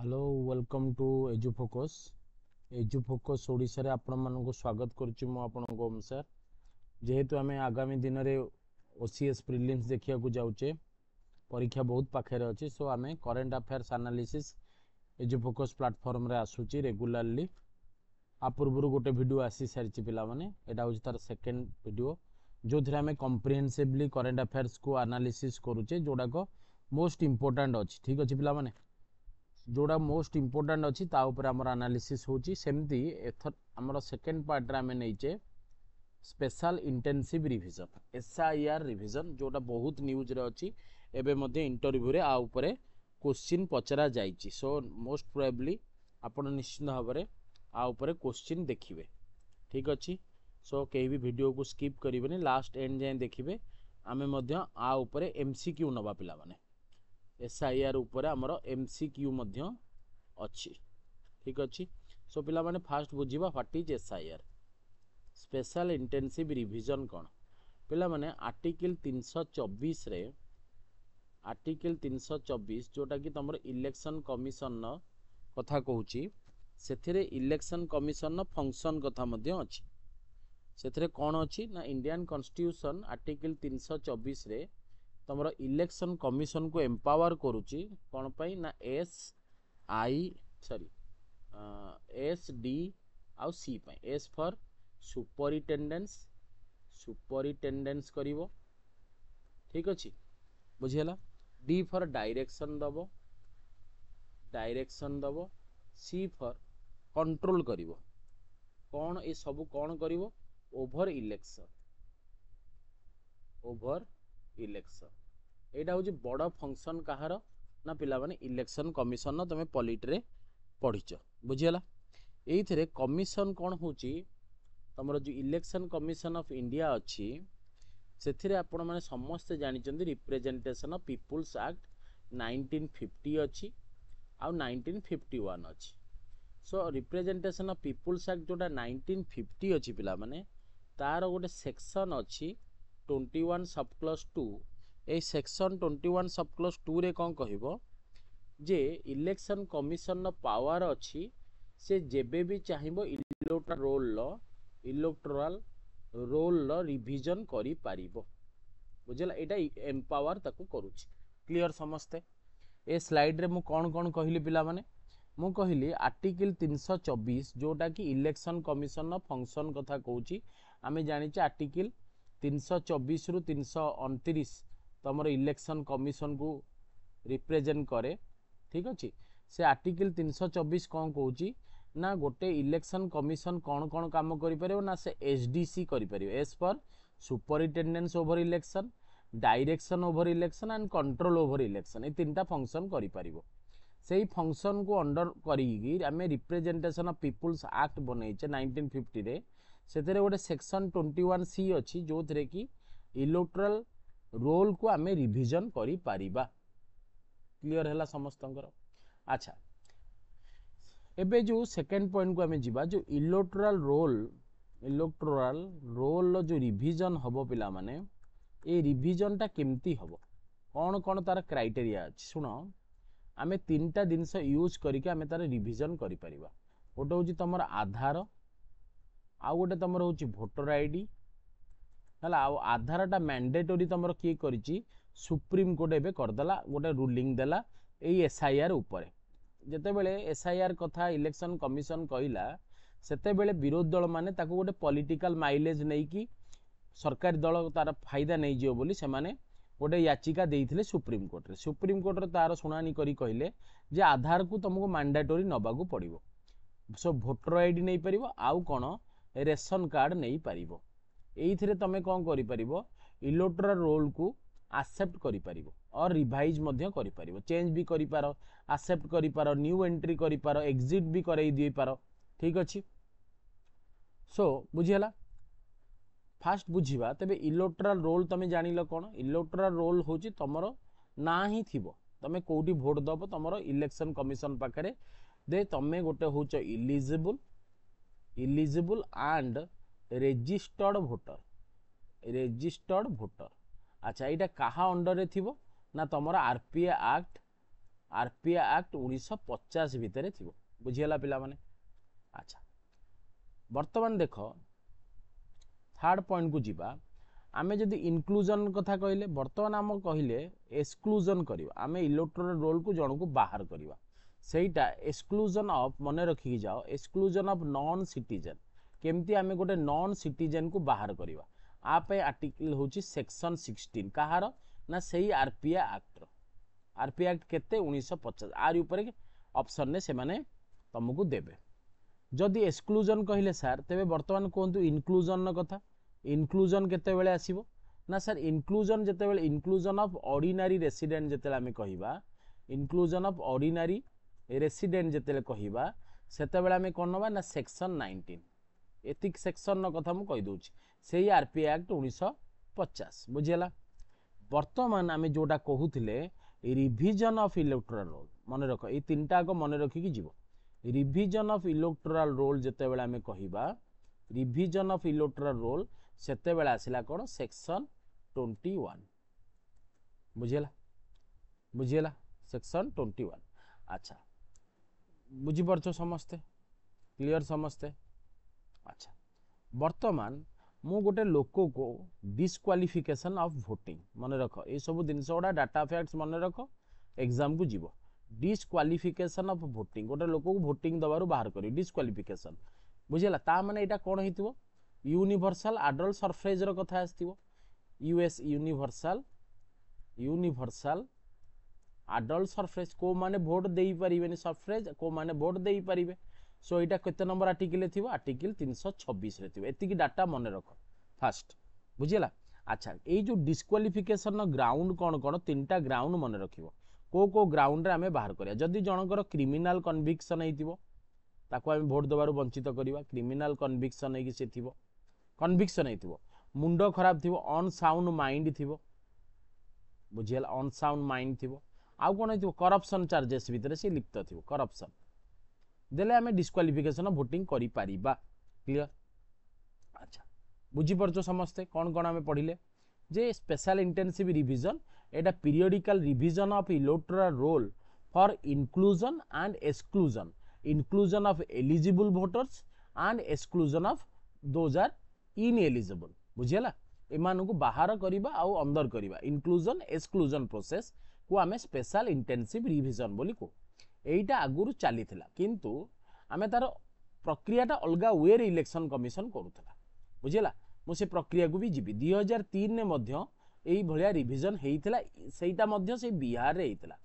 Hello welcome to एजुफोकस एजुफोकस Odisha रे आपण मानक स्वागत करुच्ची मु आपण ओम सर जेहेतु आम आगामी दिन में ओसीएस प्रिलिम्स देखा जाऊे परीक्षा बहुत पाखे अच्छी सो आम करेन्ट अफेयर्स एनालिसिस एजुफोकस प्लाटफॉर्म रे आसूची रेगुलारली आ पूर्व गोटे वीडियो आसी सारी पिला माने एटा हूँ तार सेकेंड वीडियो जो थे आम कम्प्रिहेन्सिवली करेन्ट अफेयर्स को एनालिसिस करुचे जोड़ाक मोस्ट इम्पोर्टाट अच्छी ठीक अच्छे पिला माने जोड़ा मोस्ट इम्पोर्टाट अच्छी ताऊपर आमर एनालिसिस होची सेमती एथर आमर सेकेंड पार्ट रे आमे नैचे special intensive revision SIR revision जोटा बहुत न्यूज रे अच्छी एबे मध्ये इंटरव्यू रे आ ऊपरे क्वेश्चन पचरा जाइची सो मोस्ट प्रोबेबली आपण निश्चित भाव में आ ऊपरे क्वेश्चन देखिबे ठीक अच्छी सो कहीं भी वीडियो को स्किप करेंगे लास्ट एंड जाए देखिए आमे मध्ये आ ऊपरे एमसीक्यू नवा पिला माने एसआईआर ऊपर आमर एमसीक्यू मध्य अच्छी ठीक अच्छी सो पिला माने फास्ट बुझीबा what is SIR special intensive revision कौन पिला माने आर्टिकल 324 रे आर्टिकल 324 जोटा कि तुम इलेक्शन कमिशन कथा कहूची सेथिरे इलेक्शन कमिशन फंक्शन कथा मध्य अच्छी सेथिरे कौन अच्छी ना इंडियन कॉन्स्टिट्यूशन आर्टिकल 324 रे तुम इलेक्शन कमिशन को एम्पावर करुच्ची कौन पाई ना एस डी आउ सी पाई एस फॉर सुपरिटेंडेंस करिवो ठीक अच्छी बुझीला डी फॉर डायरेक्शन दबो सी फॉर कंट्रोल करिवो कौन ये सब कौन करिवो ओभर इलेक्शन एटा हूँ बड़ फंक्शन कहार ना पिला माने इलेक्शन कमिशन तुम पॉलिटी रे पढ़ीच बुझीगला ये कमिशन कौन हूँ तुम जो इलेक्शन कमिशन ऑफ इंडिया अच्छी से आपण मैंने समस्ते जानते रिप्रेजेंटेशन ऑफ पीपुल्स एक्ट 1950 अच्छी आउ 1951 अच्छी सो रिप्रेजेंटेशन ऑफ पीपुल्स एक्ट जोटा 1950 अच्छी पिला माने तार गोटे सेक्शन अच्छी 21 सब क्लस 2 ए सेक्शन 21 सब क्लस 2 रे कौन कहिबो जे इलेक्शन कमिशन पावर अच्छी से जेबे भी चाहिबो इलेक्टोरल रोल रिवीजन करि पारिबो बुझला एटा एम्पावर ताकू करूची क्लियर समस्ते ए स्लाइड रे मु कौन कहली पिला माने मु कहली आर्टिकल 324 जोटा कि इलेक्शन कमिशन फंक्शन कथा कहूची आमे जानिचे आर्टिकल 324 रु 329 तुम इलेक्शन कमिशन को रिप्रेजेंट करे ठीक अच्छे से आर्टिकल 324 कौन कहूँ ना गोटे इलेक्शन कमिशन कौन कौन काम करें ना से एसडीसी करें S for superintendence over election direction over election and control over election ये तीनटा फंक्शन करें से फंक्शन को अंडर करें रिप्रेजेंटेशन ऑफ पीपुल्स एक्ट बनईचे 1950 रे से गोटे सेक्शन 21C अच्छी जो थे कि इलेक्टोरल रोल को आमे रिवीजन करि पारिबा क्लियर हैला समस्तंकर अच्छा एबे जो सेकंड पॉइंट को आमे जिबा जो इलेक्टोरल रोल जो रिवीजन हबो पिला माने ए रिवीजन टा केमती हबो कौन कौन तार क्राइटेरिया अछि सुनो आमे तीनटा जिनस यूज करके आमे तार रिवीजन करि परिबा गोटे होची तमर आधार आ गोटे तमर होची वोटर आईडी आधार टा मैंडेटरी तुम किए करी सुप्रीम कोर्ट एवं करदेला गोटे रूलिंग देला यही एसआईआर उपरे जितेबले एसआईआर कथा इलेक्शन कमिशन कहला सेतेबेले विरोधी दल माने ताको गोटे पॉलिटिकल माइलेज नहीं कि सरकारी दल तार फायदा नहीं जियो बोली से माने गोटे याचिका देइथिले सुप्रीम कोर्ट रे तार शुणानी करी कहले जे आधार को तुमको मैंडेटरी नबाकू पड़िबो सो वोटर आईडी नहीं परिबो आउ कोन रेशन कार्ड नहीं परिबो एइथिरे तमे कौन करि परिबो इलेक्टोरल रोल को एक्सेप्ट करि परिबो और रिवाइज मध्य करि परिबो चेंज भी करि पारो एक्सेप्ट करि पारो न्यू एंट्री करि पारो एग्जिट भी करई दि पारो ठीक अछि सो बुझियला फास्ट बुझिबा तबे इलेक्टोरल रोल तमे जानिलो कोन इलेक्टोरल रोल होची तमरो ना ही थिबो तमे कोठी वोट दबो तमरो इलेक्शन कमिशन पाखरे दे तमे गोटे होचो इलिजिबल एंड रजिस्टर्ड वोटर अच्छा यहाँ कहा अंडर रे थिबो ना तुम आरपीए एक्ट आरपीआई एक्ट 1950 भितर थिबो बुझियला पिला माने। अच्छा वर्तमान देख थर्ड पॉइंट को जीवा आमे जदि इनक्लूजन कथा कहले वर्तमान आम कहले एक्सक्लूजन करिवा आमे इलेक्टोरल रोल को जण को बाहर करिवा सेटा एक्सक्लूजन ऑफ मन रखी जाओ एक्सक्लूजन ऑफ नॉन सिटीजन केमती आमे गोटे नॉन सिटीजन को बाहर करिवा आ पे आर्टिकल होची सेक्शन 16 कहार ना सही आरपीआई एक्ट आरपीआई एक्ट केते 1950 आर ऊपर ऑप्शन ने से माने तुमको देबे। जदि एक्सक्लूजन कहले सर तेबे वर्तमान कहतु इनक्लूजन कथा इनक्लूजन केते बेले आसीबो ना सर इनक्लूजन जेते बेले इनक्लूजन ऑफ ऑर्डिनरी रेसिडेंट जेते आमे कहिबा इनक्लूजन ऑफ ऑर्डिनरी रेसिडेंट जेते कहिबा सेते बेले आमे कोन नबा ना सेक्शन 19 एतिक सेक्शन न कथा मु कहि दोछि सेही आरपीआई एक्ट 1950 बुझियला। वर्तमान आमे जोटा कहूथिले रिविजन ऑफ इलेक्टोरल रोल मन रख ए तीनटा को मन रखी कि जीवो रिविजन ऑफ इलेक्टोरल रोल जेते बेले आमे कहिबा रिविजन ऑफ इलेक्टोरल रोल सेते बेले आसिला कोन सेक्शन 21 बुझियला बुझियला सेक्शन 21। अच्छा बुझी परछो समस्ते क्लियर समस्ते। अच्छा वर्तमान मु गोटे लोक को डिस्क्वालिफिकेशन ऑफ वोटिंग मन रख ये सब जिनस गुड़ा डाटा फैक्ट्स मन रख एग्जाम को जीव डिस्क्वालिफिकेशन ऑफ वोटिंग गोटे लोक को वोटिंग दबार बाहर कर डिस्क्वालिफिकेशन बुझेला ता माने एटा कोन हेतिबो यूनिवर्सल एडल्ट सफरेज रो कथा आस्तिबो यूएस यूनिवर्सल एडल्ट सफरेज को माने वोट देई परिबेनी सफरेज को माने वोट देई परिबे सो एटा केते नंबर आर्टिकल थिबो आर्टिकल 326 रे थिबो एतिकी डाटा मन रख फास्ट बुझिला। अच्छा ए जो डिस्क्वालिफिकेशन ग्राउंड कोन कोन तीनटा ग्राउंड मन रखिबो को ग्राउंड रे हमें बाहर करिया जदि जनकर क्रिमिनल कन्विक्शन हेतिबो ताको हम वोट दबारु वंचित करिवा क्रिमिनल कन्विक्शन हे कि से थिबो कन्विक्शन हेतिबो मुंडो खराब थिबो अनसाउंड माइंड थिबो बुझिला अनसाउंड माइंड थिबो आउ कोन हेतिबो करप्शन चार्जेस भितर से लिप्त थिबो करप्शन देले हमें डिस्क्वालिफिकेशन वोटिंग करि पारिबा क्लियर। अच्छा बुझी परछो समस्ते कौन कौन हमें पढ़िले जे स्पेशल इंटेंसिव रिविजन एटा periodical revision of electoral roll for inclusion and exclusion of eligible voters and exclusion of those are ineligible बुझिला एमान को बाहर करिबा आउ अंदर करिबा इंक्लूजन एक्सक्लूजन प्रोसेस को हमें स्पेशल इंटेंसिव रिविजन बोली को एटा आगुरु चली किंतु आमे तार प्रक्रियाटा अलगा वे रे इलेक्शन कमिशन करूथला बुझिला मु से प्रक्रिया को भी जीवी 2003 ने मध्य एई भलिया रिविजन हेइतला सेइटा मध्य से बिहार रे हेइतला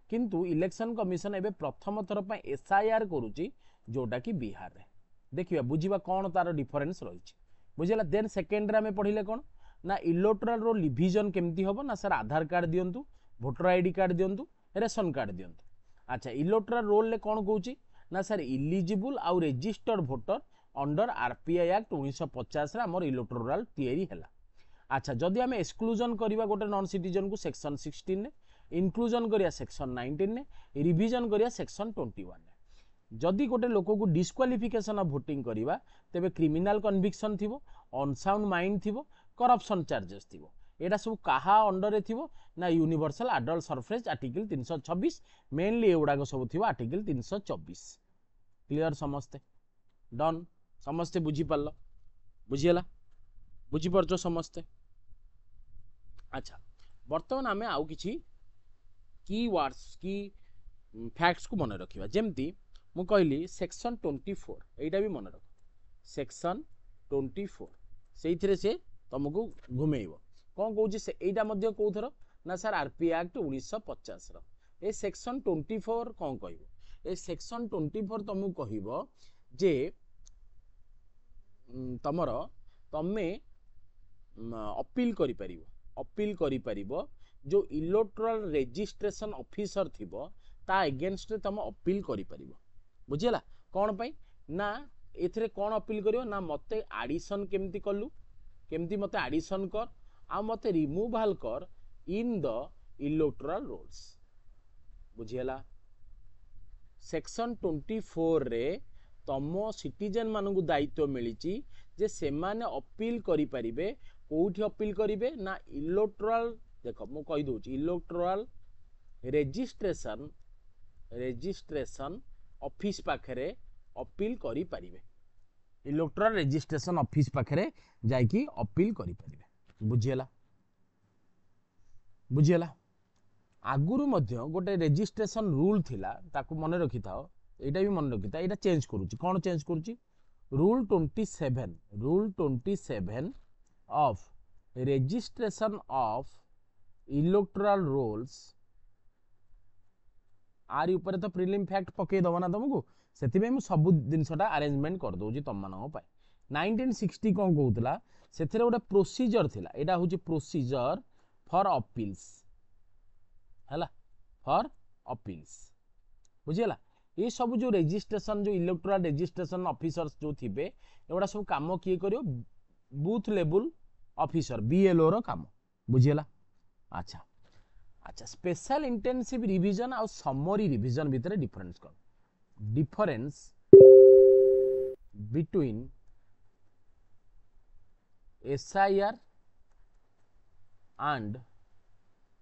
किंतु इलेक्शन कमिशन एबे प्रथम थर पय एसआईआर करूची जोटा कि बिहार रे देखिबा बुझिबा कोन तार डिफरेंस रहिछि बुझिला। देन सेकेंड रे हमें पढ़िले कोन ना इलेक्टोरल रो रिविजन केमती होबो ना सर आधार कार्ड दियंतु वोटर आईडी कार्ड दियंतु रेशन कार्ड दियंतु। अच्छा इलेक्टोरल रोल ले कोन कहूची ना सर इलिजिबल आउ registered voter under RPI act 1950 रे हमर इलेक्टोरल तयारी हैला। अच्छा जदि हमें एक्सक्लूजन करिवा गोटे नॉन सिटीजन को सेक्शन 16 ने इंक्लूजन करिया सेक्शन 19 ने रिविजन करिया सेक्शन 21 ने जदि गोटे लोक को डिस्क्वालिफिकेशन ऑफ वोटिंग करिवा तेबे क्रिमिनल कन्विक्शन थिबो अनसाउंड माइंड थिबो करप्शन चार्जेस थिबो एटा सब कहा अंडर रे थिबो ना universal adult suffrage article 326 mainly एउडा को सब थिबो आर्टिकल 324 क्लियर समस्ते डन समस्ते बुझी पारल बुझियला बुझी परछो समस्ते। अच्छा वर्तमान आमे आउ किछि की वर्ड्स की फैक्ट्स को मन रखिबा जेमती मु कहली सेक्शन 24 एटा भी मन रख सेक्शन 24 सेइथिरे से तुमको घुमेइबो कौन कहूँ से एटा मध्य कौ थर ना सर आरपीआई एक्ट 1950 रो ए सेक्शन 24 कौन कहबो ए सेक्शन 24 तुमको कहबो जे तमर तमे अपील करि परिबो जो इलेक्टोरल रजिस्ट्रेशन ऑफिसर थिबो ता अगेंस्ट तुम अपील करि परिबो बुझिला कौन पई ना एथरे कौन अपील करियो ना मते एडिशन केमती कलु केमती मते एडिशन कर आ मते रिमूवल कर इन द इलेक्टोरल रोल्स बुझिला। सेक्शन 24 रे तम सिटीजन मानू दायित्व मिली जे से माने अपील करि परिबे कोठी अपील करिवे ना इलेक्टोरल देख मु कहि दोछि इलेक्टोरल रजिस्ट्रेशन रेजिस्ट्रेशन ऑफिस पाखरे अपील करि परिबे इलेक्टोरल रेजिस्ट्रेशन ऑफिस पाखरे जाइकी अपील करि परिबे बुझियला बुझियला आगुरु मध्य गोटे रेजिस्ट्रेशन रूल थिला ताकू मन रखि थाओ एटा भी मन रखि था एटा चेंज करूची कोन चेंज करूची rule 27 of registration of electoral rolls आरी ऊपर तो प्रिलिम फैक्ट पके दबो ना तुमको सेति में सब जिनसटा अरेंजमेंट कर दउची तुम मानको पाए 1960 कोन कहउतला सेथिरे गोटे प्रोसीजर थिला एटा होची प्रोसीजर फॉर अपील्स हला फॉर अपील्स बुझियला ये सब जो रजिस्ट्रेशन जो इलेक्टोरल रजिस्ट्रेशन ऑफिसर्स जो थिबे एवडा सब काम किए करियो बूथ लेवल ऑफिसर बीएलओ रो काम बुझियला अच्छा अच्छा स्पेशल इंटेंसिव रिवीजन और समरी रिवीजन भितर डिफरेंस कर difference between SIR and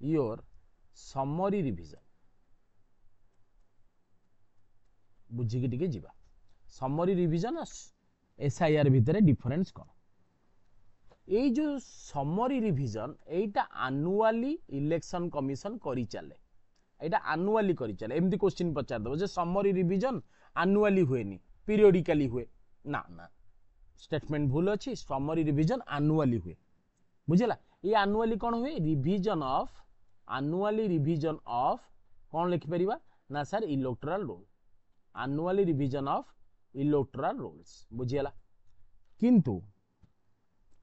your summary revision बुझिकी टिके जीवा समरी रिवीजन एसआईआर भितर डिफरेंस कर ये जो समरी रिवीजन एटा एनुअली इलेक्शन कमिशन करी चले एटा एनुअली करी चले एमती क्वेश्चन पचार दबो जे समरी रिवीजन एनुअली हुएनी पीरियडिकली हुए ना ना स्टेटमेंट भूल अछि समरी रिवीजन एनुअली हुए बुझला ये एनुअली कोन हुए revision of annually revision of कोन लिखि परिबा ना sir electoral roll annually revision of electoral rolls बुझियला किंतु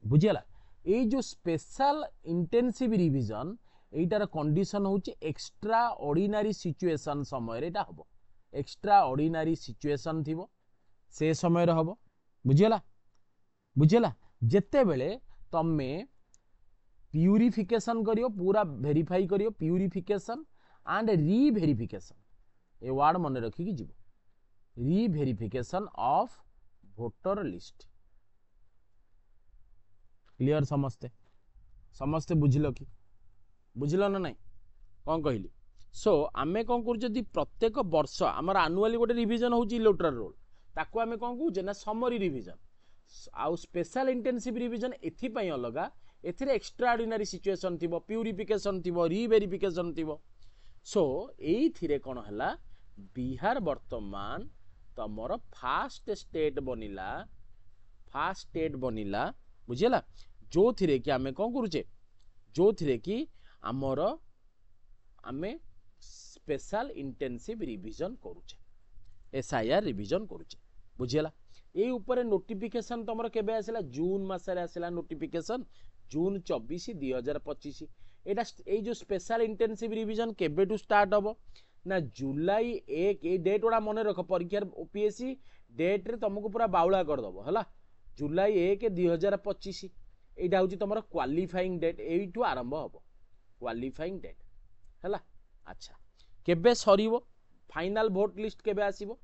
बुझियला ए जो स्पेशल इंटेंसिव रिवीजन एटार कंडीशन होची एक्स्ट्रा ऑर्डिनरी सिचुएशन समय रे एटा हबो एक्स्ट्रा ऑर्डिनरी सिचुएशन थिबो से समय रे हबो बुझियला बुझियला जेते बेले तमे प्यूरिफिकेशन करियो पूरा वेरीफाई करियो purification and re verification a word मन रखी कि जीवो री verification of voter list clear समस्ते समस्ते बुझिलो कि बुझिलो ना नहीं कौन कहली सो आमे कौन कर प्रत्येक वर्ष आमर एनुअली गोटे रिवीजन होची इलेक्टोरल रोल ताको आमे कौन कहू ना समरी रिवीजन आउ स्पेशल इंटेंसिव रिवीजन एथि पई अलगा एथिरे एक्स्ट्रा ऑर्डिनरी सिचुएशन थिबो प्यूरिफिकेशन थिबो री वेरिफिकेशन थिबो सो एई थिरे कोन हला बिहार वर्तमान तमर फास्ट स्टेट बनिला बुझिला जो थिरे कि आमे कौन करूचे जो थिरे कि आमर आमे स्पेशल इंटेंसिव रिवीजन करूचे एसआईआर रिवीजन करूचे बुझिला ए ऊपर नोटिफिकेशन तमर केबे आसिला जून मासरे आसिला नोटिफिकेशन जून 24 2025 एटा ए जो स्पेशल इंटेंसिव रिवीजन केबे टू स्टार्ट हबो ना जुलाई 1 ए डेट ओडा मने रख परीक्षा ओपीएससी डेट रे तुमको पूरा बाउला कर दबो हला जुलाई 1 2025 एटा होची तमरो क्वालिफाइंग डेट एइटू आरंभ हबो क्वालिफाइंग डेट हला अच्छा केबे सरीबो फाइनल वोट लिस्ट केबे आसीबो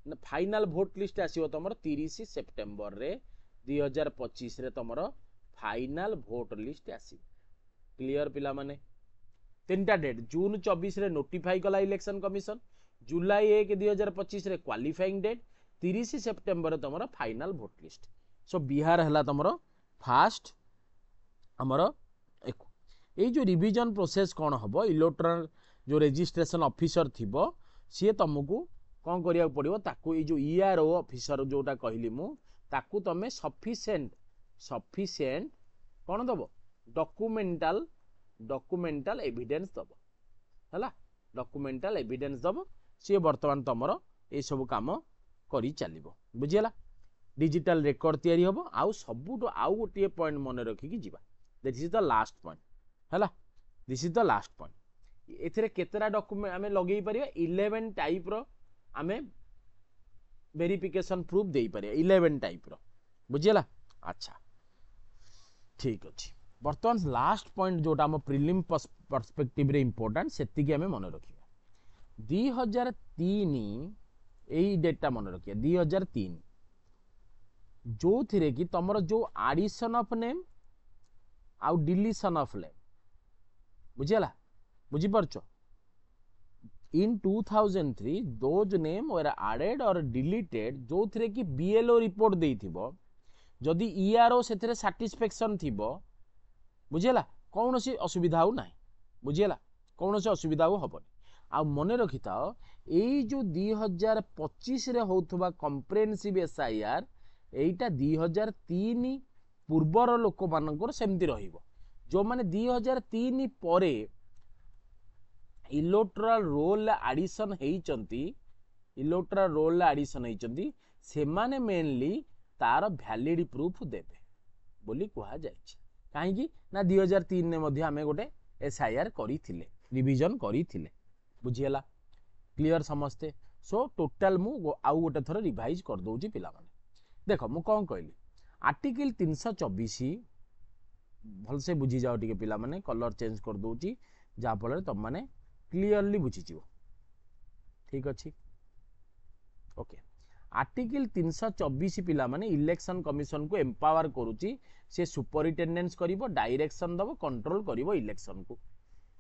ना फाइनल वोट लिस्ट आसीबो तमरो 30 सेप्टेम्बर रे 2025 रे तमरो फाइनल वोट लिस्ट आसीबो क्लियर पिला माने तीनटा डेट जून 24 रे नोटिफाई कला इलेक्शन कमिशन जुलाई 1 2025 रे क्वालिफाइंग डेट 30 सेप्टेम्बर रे तमरो final vote list so Bihar हला तमरो फास्ट हमरो एको ए जो रिवीजन प्रोसेस कोन हबो इलेक्टोरल जो रजिस्ट्रेशन ऑफिसर थिबो सी तुमको कौन करिया पड़िबो ताकू ए जो ईआरओ ऑफिसर जोटा कहली मु ताकू तमे सफिशिएंट कौन दबो डॉक्यूमेंटल एविडेंस दबो हला डॉक्यूमेंटल एविडेंस दबो सी वर्तमान तमरो ए सब काम करी चलिबो बुझियला डिजिटल रेकॉर्ड तैयारी हबो आउ सबुटो आउ गोटे पॉइंट मन रखी कि जीवा this is the last point हला this is the last point एथिरे केतरा डॉक्यूमेंट आमे लगेई परिया 11 टाइप रो आमे वेरिफिकेशन प्रूफ देई परिया 11 टाइप रो बुझियला अच्छा ठीक अछि वर्तमान लास्ट पॉइंट जोटा हम प्रीलिम पर्सपेक्टिव रे इंपोर्टेंट सेति कि आमे मन रखिया 2003 एई डेटा मन रखिया 2003 जो थिरे कि तमरो जो एडिशन ऑफ नेम आउ डिलीशन ऑफ नेम बुझियला बुझी परछो in 2003 those name were added or deleted जो थिरे कि BLO रिपोर्ट देइथिबो जदि ERO सेथिरे सैटिस्फैक्शन थिबो बुझिला कौनसी असुविधा हो ना बुझिला कौनसी असुविधा हो हबनी आ मने रखिथाओ एई जो 2025 रे होथबा कम्प्रेहेंसिव एसआईआर एइटा 2003 पूर्वर लोक मानकर सेमती रहिबो जो माने 2003 परे इलेक्टोरल रोल एडिशन हेइचंती इलेक्टोरल रोल एडिशन हेइचंती सेमाने मेनली तार वैलिड प्रूफ देबे बोली कहा जायछि काहेकि ना 2003 ने मध्ये आमे गोटे एसआईआर करिथिले रिवीजन करिथिले बुझियला क्लियर समस्ते सो टोटल मु आउ गोटे थर रिवाइज कर दोउची पिला माने देखो मु कोन कहली आर्टिकल 324 भल से बुझी जाओ टिके पिला माने कलर चेंज कर दोउची जा फल तुम माने क्लियरली बुझी जीवो ठीक अछि ओके आर्टिकल 324 पिला माने इलेक्शन कमिशन को एम्पावर करूची से सुपरिटेंडेंस करिवो डायरेक्शन दबो कंट्रोल करिवो इलेक्शन को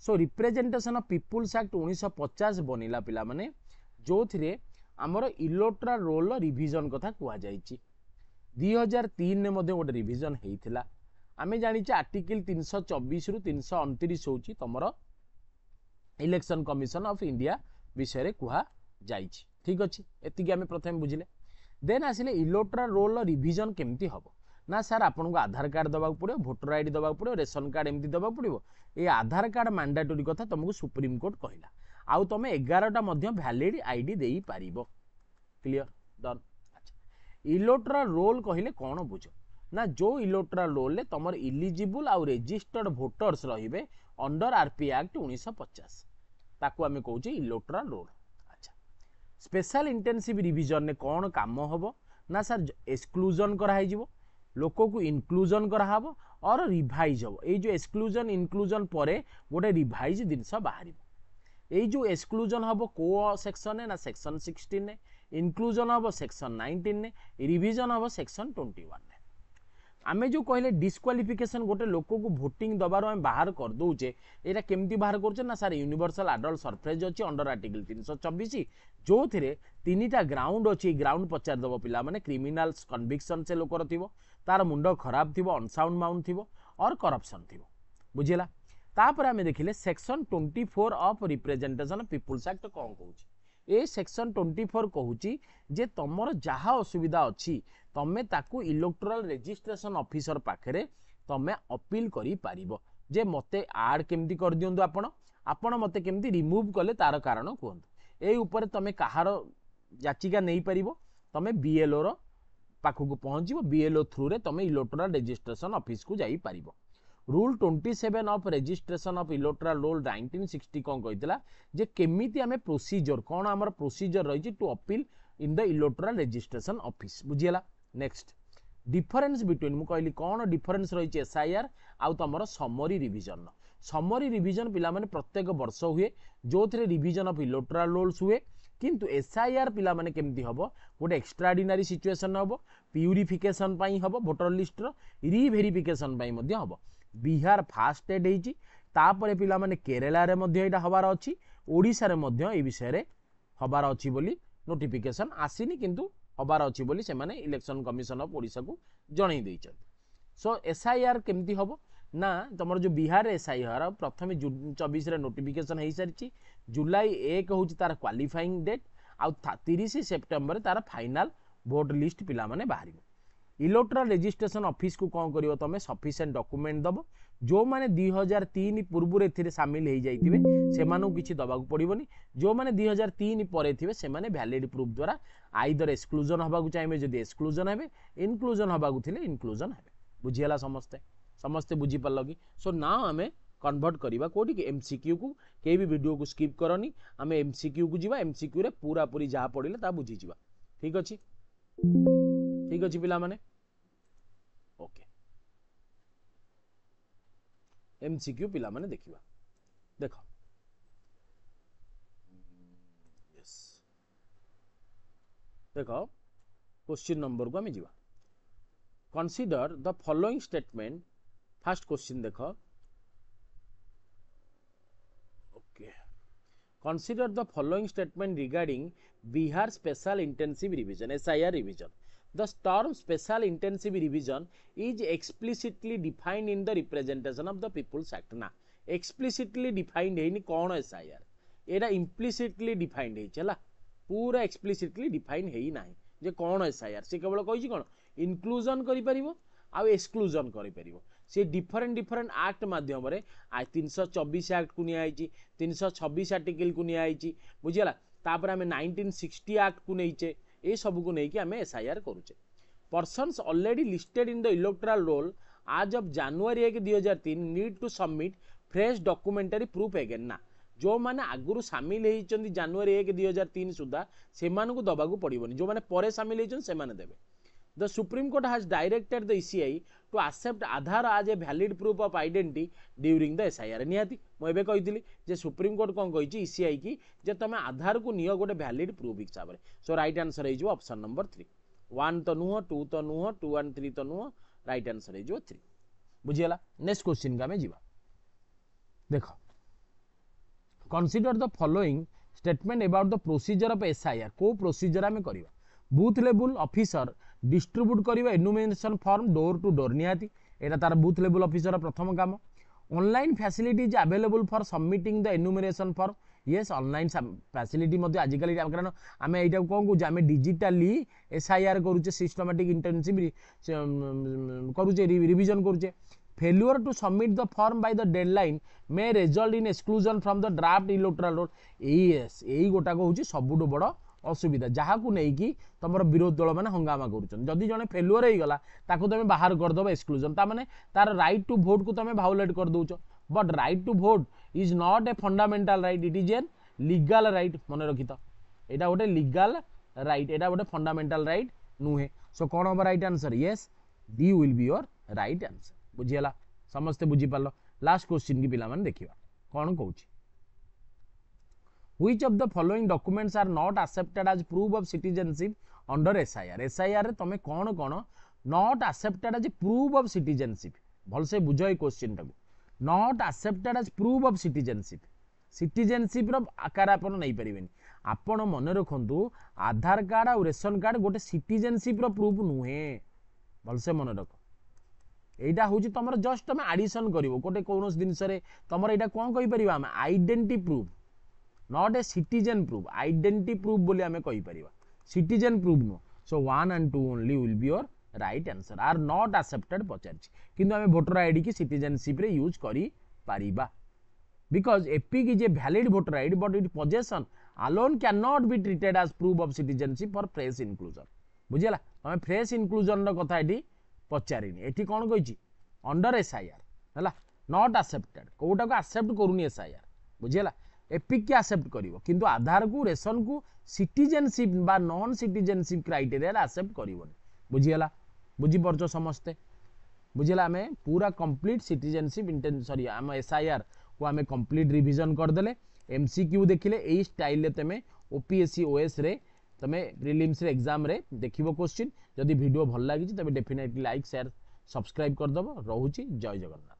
सो रिप्रेजेंटेशन ऑफ पीपुल्स एक्ट 1950 बनिला पिला माने जो थिरे हमर इलेक्टोरल रोल रिवीजन कथा कुआ जाईची 2003 ने मध्ये गोटे रिवीजन हेइथिला आमे जानिचे आर्टिकल 324 रु 329 होची तमरो इलेक्शन कमिशन ऑफ इंडिया विषय रे कुआ जाईची ठीक अछि एतिकी आमे प्रथम बुझिले देन आसिले इलेक्टोरल रोल रिवीजन केमती हबो ना सर आपन को आधार कार्ड दबा पड़ो वोटर आईडी दबा पड़ो रेशन कार्ड एमती दबा पड़ो ये आधार कार्ड मैंडेटरी कथा तुमको सुप्रीम कोर्ट कहला आउ तुम 11टा मध्य वैलिड आईडी देई पारिबो क्लियर डन अच्छा इलेक्टोरल रोल कहिले कोन बुझो ना जो इलेक्टोरल रोल ले तमर इलिजिबल आउ रजिस्टर्ड वोटर्स रहिबे अंडर आरपी एक्ट 1950 ताकू आमे कहूची इलेक्टोरल रोल अच्छा स्पेशल इंटेंसिव रिवीजन ने कोन काम हबो ना सर एक्सक्लूजन करा है जीवो लोको को इनक्लूजन करा हबो और रिवाइज हबो ए जो एक्सक्लूजन इनक्लूजन परे गोटे रिवाइज जिनस बाहरिबो ए जो एक्सक्लूजन हबो को सेक्शन ने ना सेक्शन 16 ने इनक्लूजन हबो सेक्शन 19 ने रिवीजन हबो सेक्शन 21 ने आमे जो कहले डिस्क्वालिफिकेशन गोटे लोक को वोटिंग दबार हम बाहर कर दोचे एटा केमती बाहर करछे ना सर यूनिवर्सल एडल्ट सफरेज अछि अंडर आर्टिकल 324 जो थिरे तीनटा ग्राउंड अछि ग्राउंड पचार दबो पिला माने क्रिमिनल कन्विक्शन से लोकर थिबो तार मुंड खराब थिबो अनसाउंड माउंड थिबो और करप्शन थिबो बुझिला तापर आमे देखिले section 24 of representation of people's act कोन कहूची ए सेक्शन 24 कहूची जे तमर जहा असुविधा अछि तमे ताकू इलेक्टोरल रजिस्ट्रेशन ऑफिसर पाखरे तमे अपील करी पारिबो जे मते आड केमती कर दियंदु आपण मते केमती रिमूव कले तार कारण कहंतु ए ऊपर तमे कहार याचिका नै पारिबो तमे बीएलओ रो पाखु को पहुंचीबो बीएलओ थ्रू रे तमे इलेक्टोरल रजिस्ट्रेशन ऑफिस को जाई पारिबो rule 27 of registration of electoral roll 1960 कोन कहितला जे केमिति हमें प्रोसीजर कोन हमर प्रोसीजर रही to appeal in the electoral registration office बुझियला नेक्स्ट डिफरेंस बिटवीन मु कहली कोन डिफरेंस रही एसआईआर आउ तमर समरी रिवीजन पिला माने प्रत्येक वर्ष हुए जो थरे रिवीजन ऑफ इलेक्टोरल रोल्स हुए किंतु एसआईआर पिला माने केमती हबो गोटे एक्स्ट्राऑर्डिनरी सिचुएशन हबो प्यूरिफिकेशन पई हबो वोटर लिस्ट रो रीवेरिफिकेशन पई मध्ये हबो बिहार फास्ट स्टेट हेची तापरे पिला माने केरला रे मध्ये एटा हबार अछि ओडिसा रे मध्ये ए विषय रे हबार अछि बोली नोटिफिकेशन आसीनी किंतु हबार अछि बोली से माने इलेक्शन कमिशन ऑफ ओडिसा को जणै दैछन सो एसआईआर केमती हबो ना तमर जो बिहार एसआईआर प्रथम जून 24 रे नोटिफिकेशन हेई सारिछि जुलाई 1 होछि तार क्वालिफाइंग डेट आ 30 सेप्टेम्बर तार फाइनल वोट लिस्ट पिला माने बाहरिबो इलेक्टोरल रजिस्ट्रेशन ऑफिस को कौन करिवो तमे सफिशिएंट डॉक्यूमेंट दबो जो माने 2003 पूर्व रे थिरे शामिल हेई जाइतिबे से मानु किछि दबाकू पड़िबोनी जो माने 2003 परे थिबे से माने वैलिड प्रूफ द्वारा आइदर एक्सक्लूजन हबाकू चाहिबे जदि एक्सक्लूजन हेबे इनक्लूजन हबाकू थिले इनक्लूजन हेबे बुझियला समस्ते बुझी पल्लो कि सो नाउ हमें कन्वर्ट करिबा कोठी कि एमसीक्यू को के भी वीडियो को स्किप करनी हमें एमसीक्यू को जीवा एमसीक्यू रे पूरा पूरी जहा पड़िले ता बुझी जीवा ठीक अछि पिला माने ओके एमसीक्यू पिला माने देखिबा देखो यस देखो क्वेश्चन नंबर को हमें जीवा consider the following statement first question देखो okay Consider the following statement regarding Bihar Special Intensive Revision SIR revision. The term Special Intensive Revision is explicitly defined in the Representation of the People's Act. ना explicitly defined है कौन SIR एटा implicitly defined है चला पूरा explicitly defined है ना जे कौन SIR से केवल कही कौन inclusion करि परिबो आ exclusion करि परिबो से डिफरेंट एक्ट माध्यम रे 324 एक्ट को निया आइची 326 आर्टिकल को निया आइची बुझियला तापर हमें 1960 एक्ट को नैचे ए सब को नै कि हमें एसआईआर करूचे persons already listed in the electoral roll as of January 1 2003 need to submit fresh documentary proof again ना जो माने आगुरु शामिल होइचंदी जनवरी 1 2003 सुधा से मानकु दबाकू पड़िबोनी जो माने परे शामिल होइचन से माने देबे The Supreme Court has directed the ECI to accept Aadhaar as a valid proof of identity during the SIR. निहाती मुझे कही जे सुप्रीम कोर्ट कौन कही ECI की जे तुम आधार को नियो गोटे वैलिड प्रूफ हिसाब से सो राइट आंसर हो ऑप्शन नंबर 3 1 तो नुह 2 तो नुह 2 and 3 तो नुह राइट आंसर हो 3 बुझीगला नेक्स्ट क्वेश्चन का जीवा देख consider the following statement about the procedure of SIR को प्रोसीजर आम करवा बूथ लेवल ऑफिसर डिस्ट्रीब्यूट करिबा enumeration form door to door निहाती एटा तार बूथ लेवल ऑफिसर प्रथम काम online facilities available for submitting the enumeration form yes online facility मध्ये आजिकल कारण आम एटा कौन कहूँ आम डिजिटाली एसआईआर करूचे सिस्टमैटिक इंटर्नशिप करूचे रिविजन करूचे failure to submit the form by the deadline may result in exclusion from the draft electoral roll yes यही गोटाक हूँ सबुठ बड़ असुविधा जहाँ को लेकिन तुम विरोध दल मैंने हंगामा करुँच जड़े फेलुअर हो गला ताको तुम बाहर करदेव एक्सक्लूजन तार तार राइट टू भोट को तुम भाउलेट कर दौच but right to vote is not a fundamental right it is an legal right मन रखी तो यहाँ गोटे लीगल राइट यहाँ गोटे फंडामेंटल राइट नुहे सो कौन हम right answer yes D will be your right answer बुझीगला समस्ते बुझीपार लास्ट क्वेश्चन की पिला देखा कौन कौच Which of the following documents are not accepted as proof of citizenship under SIR? SIR रे तमे कौन कौन not accepted as proof of citizenship भलसे बुझ ए क्वेश्चन टाको not accepted as proof of citizenship रो आकार आपन नहीं परिबेनी आपन मन रखंतु आधार कार्ड और रेशन कार्ड गोटे सिटीजनशिप रो प्रूफ नुहे भलसे मन रख एटा होची तमर जस्ट तमे एडिशन करिवो गोटे कोनोस जिंस रे तमर एटा कोन कहि परिबा हम identity proof not a citizen proof identity proof बोली आमे कहि परिबा citizen proof no so 1 and 2 only will be your right answer are not accepted पचारछि किंतु आमे वोटर आईडी की सिटीजनशिप रे यूज करि परिबा because EPIC is a valid voter ID but it possession alone cannot be treated as proof of citizenship for fresh inclusion बुझिला आमे fresh inclusion रो कथा एटी पचारिनी एटी कोन कहिछि अंडर एसआईआर हला not accepted Kota को accept करूनी SIR बुझिला epic के accept करिवो किंतु आधार को ration को citizenship बा नॉन सिटीजनशिप क्राइटेरिया एक्सेप्ट करिवोनी बुझिला बुझी परछो समस्ते बुझिला हमें पूरा कंप्लीट सिटीजनशिप सॉरी आम एसआईआर को आम कंप्लीट रिवीजन कर देले एमसीक्यू देखिले एई स्टाइल रे तमे ओपीएससी ओएस रे तमे प्रीलिम्स रे एग्जाम रे देखिबो क्वेश्चन जदि वीडियो भल लागि तबे डेफिनेटली लाइक शेयर सब्सक्राइब कर दबो रहूची जय जगन्नाथ।